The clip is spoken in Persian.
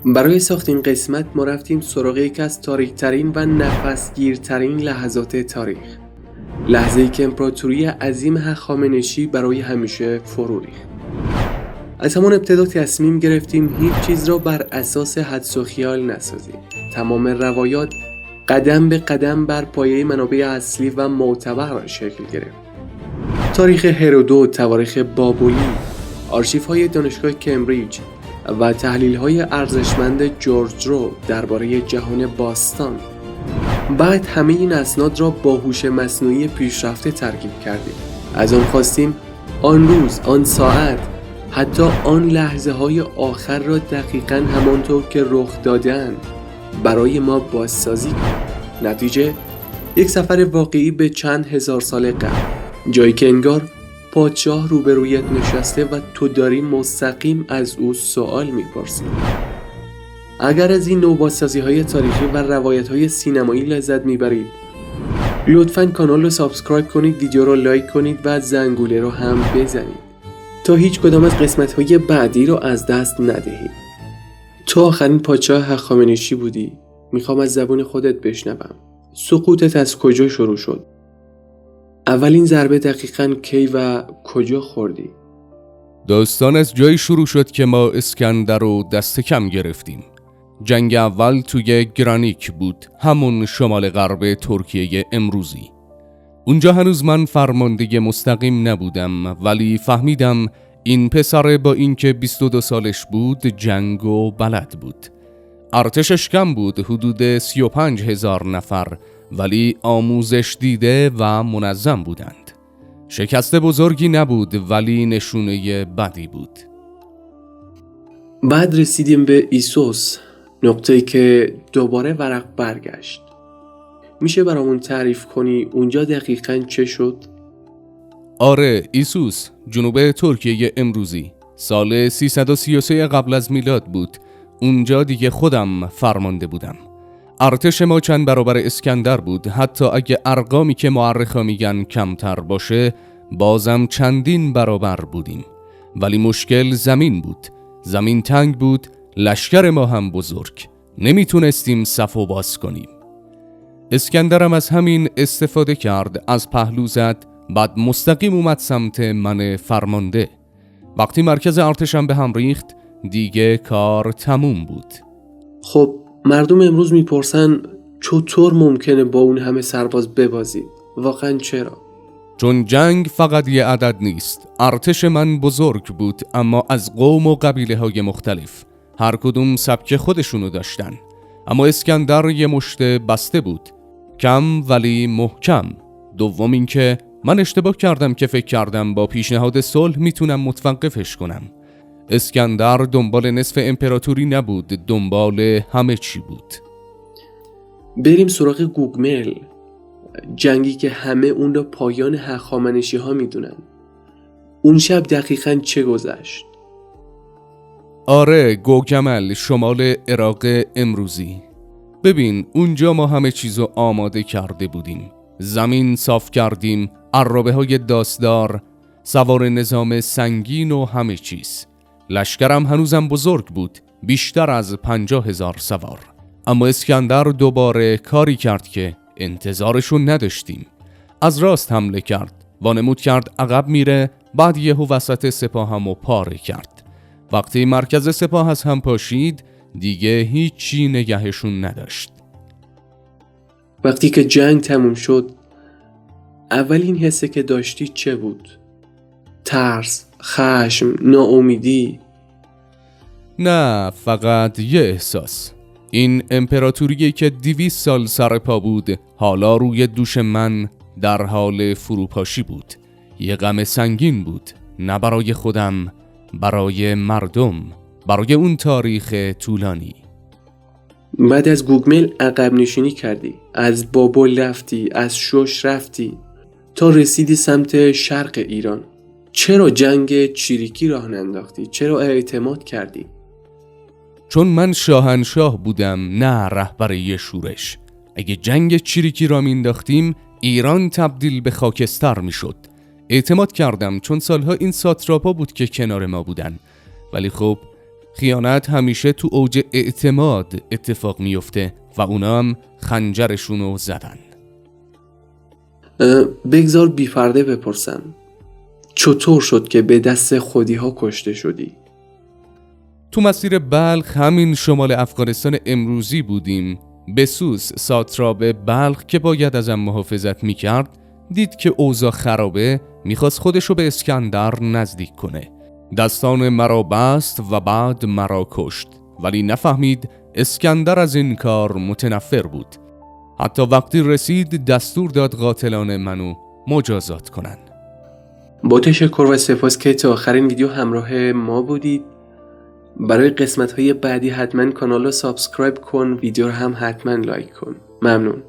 برای ساخت این قسمت ما رفتیم سراغ یکی از تاریک‌ترین و نفسگیرترین لحظات تاریخ، لحظه‌ای که امپراتوری عظیم هخامنشی برای همیشه فرو ریخت. از همان ابتدا تصمیم گرفتیم هیچ چیز را بر اساس حدس و خیال نسازیم. تمام روایات قدم به قدم بر پایه منابع اصلی و معتبر شکل گرفت. تاریخ هرودوت، تواریخ بابلی، آرشیوهای دانشگاه کمبریج و تحلیل‌های ارزشمند جورج رو درباره جهان باستان. بعد همه این اسناد را با هوش مصنوعی پیشرفته ترکیب کردیم. از آن خواستیم آن روز، آن ساعت، حتی آن لحظه‌های آخر را دقیقاً همانطور که رخ دادند برای ما بازسازی کنیم. نتیجه یک سفر واقعی به چند هزار سال قبل، جایی که انگار پادشاه روبرویت نشسته و تو داری مستقیم از او سوال می‌پرسی. اگر از این نوع بازسازی‌های تاریخی و روایت‌های سینمایی لذت می‌برید، لطفاً کانال رو سابسکرایب کنید، ویدیو رو لایک کنید و زنگوله رو هم بزنید تا هیچ کدام از قسمت‌های بعدی رو از دست ندهید. تو آخرین پادشاه هخامنشی بودی. میخوام از زبون خودت بشنوم. سقوطت از کجا شروع شد؟ اولین ضربه دقیقاً کی و کجا خوردی؟ داستان از جایی شروع شد که ما اسکندر رو دست کم گرفتیم. جنگ اول توی گرانیک بود، همون شمال غرب ترکیه امروزی. اونجا هنوز من فرمانده مستقیم نبودم، ولی فهمیدم این پسر با اینکه 22 سالش بود جنگ و بلد بود. ارتشش کم بود، حدود 35,000 نفر، ولی آموزش دیده و منظم بودند. شکست بزرگی نبود ولی نشونه بدی بود. بعد رسیدیم به ایسوس، نقطه‌ای که دوباره ورق برگشت. میشه برامون تعریف کنی اونجا دقیقاً چه شد؟ آره، ایسوس، جنوب ترکیه امروزی، سال 333 قبل از میلاد بود. اونجا دیگه خودم فرمانده بودم. ارتش ما چند برابر اسکندر بود، حتی اگه ارقامی که مورخا میگن کمتر باشه، بازم چندین برابر بودیم. ولی مشکل زمین بود. زمین تنگ بود، لشکر ما هم بزرگ. نمیتونستیم صفو باز کنیم. اسکندرم از همین استفاده کرد، از پهلو زد، بعد مستقیم اومد سمت من فرمانده. وقتی مرکز ارتشم به هم ریخت، دیگه کار تموم بود. خب مردم امروز میپرسن چطور ممکنه با اون همه سرباز ببازید؟ واقعا چرا؟ چون جنگ فقط یه عدد نیست. ارتش من بزرگ بود، اما از قوم و قبیله های مختلف. هر کدوم سبک خودشونو داشتن. اما اسکندر یه مشت بسته بود، کم ولی محکم. دوم این که من اشتباه کردم که فکر کردم با پیشنهاد صلح میتونم متوقفش کنم. اسکندر دنبال نصف امپراتوری نبود، دنبال همه چی بود. بریم سراغ گوگمل، جنگی که همه اون رو پایان هخامنشی ها میدونن. اون شب دقیقاً چه گذشت؟ آره، گوگمل، شمال عراق امروزی. ببین، اونجا ما همه چیزو آماده کرده بودیم. زمین صاف کردیم، عرابه های داسدار، سوار نظام سنگین و همه چیز. لشکرم هنوزم بزرگ بود، بیشتر از 50,000 سوار. اما اسکندر دوباره کاری کرد که انتظارشون نداشتیم. از راست حمله کرد، وانمود کرد عقب میره، بعد یهو وسط سپاهمو پاره کرد. وقتی مرکز سپاه از هم پاشید، دیگه هیچی نگهشون نداشت. وقتی که جنگ تموم شد، اولین حسی که داشتی چه بود؟ ترس، خشم، ناامیدی؟ نه، فقط یه احساس. این امپراتوری که 200 سال سر پا بود، حالا روی دوش من در حال فروپاشی بود. یه غم سنگین بود، نه برای خودم، برای مردم، برای اون تاریخ طولانی. بعد از گوگمل عقب نشینی کردی، از بابل رفتی، از شوش رفتی تا رسیدی سمت شرق ایران. چرا جنگ چیریکی راه ننداختی؟ چرا اعتماد کردی؟ چون من شاهنشاه بودم، نه رهبر یه شورش. اگه جنگ چیریکی را مینداختیم، ایران تبدیل به خاکستر میشد. اعتماد کردم چون سالها این ساتراپا بود که کنار ما بودن. ولی خب خیانت همیشه تو اوج اعتماد اتفاق میفته و اونا هم خنجرشونو زدن. بگذار بی‌پرده بپرسم، چطور شد که به دست خودی ها کشته شدی؟ تو مسیر بلخ، همین شمال افغانستان امروزی بودیم. بسوس ساتراپ بلخ که باید ازم محافظت میکرد دید که اوضاع خرابه، میخواست خودشو به اسکندر نزدیک کنه. دستان مرا بست و بعد مرا کشت، ولی نفهمید اسکندر از این کار متنفر بود. حتی وقتی رسید دستور داد قاتلان منو مجازات کنن. با تشکر و سپاس که تا آخرین ویدیو همراه ما بودید. برای قسمت های بعدی حتما کانال رو سابسکرایب کن، ویدیو رو هم حتما لایک کن. ممنون.